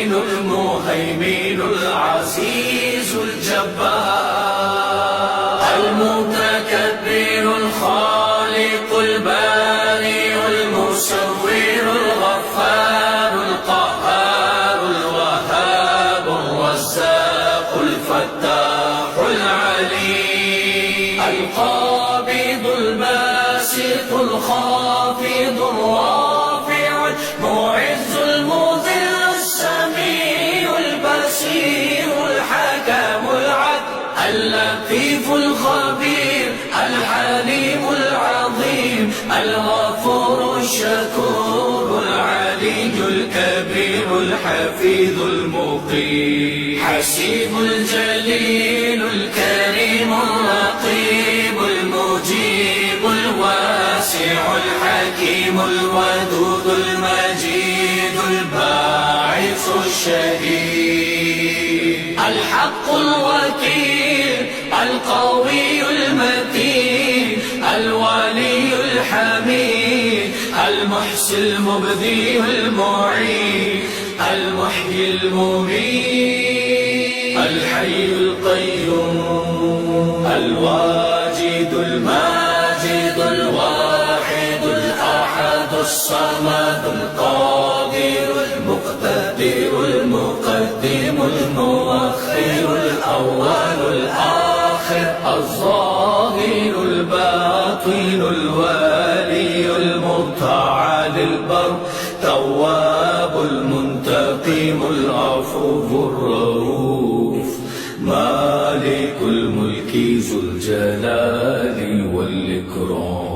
المبين المهيمن العزيز الجبار المتكبر الخالق البارئ المصور الغفار القهار الوهاب الرزاق الفتاح العليم القابض الباسط الخافض الرافع المعز المذل السميع البصير الحكم العدل اللطيف الخبير الحليم العظيم الغفور الشكور العلي الكبير الحفيظ المقيم حسيب الجليل الكريم الرقيب المجيب الواسع الحكيم الودود المجيد الباعث الشهيد الحق الوكيل القوي المتين الولي الحميد المحسي المبدي المعين المحيي المميت الحي القيوم الواجد الماجد الواحد الأحد الصمد القادر المقتدر المقدم المؤخر الأول الآخر الظاهر الباطن الوالي المتعال البر تواب المنتقم العفو الرؤوف مالك الملك ذو الجلال والإكرام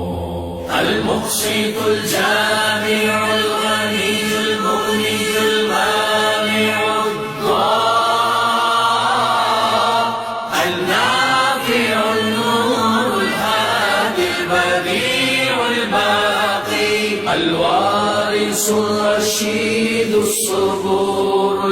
المقسط الجامع الغني المغني المانع الضار النافع النور الهادي البديع الباقي الوارث الرشيد الصبور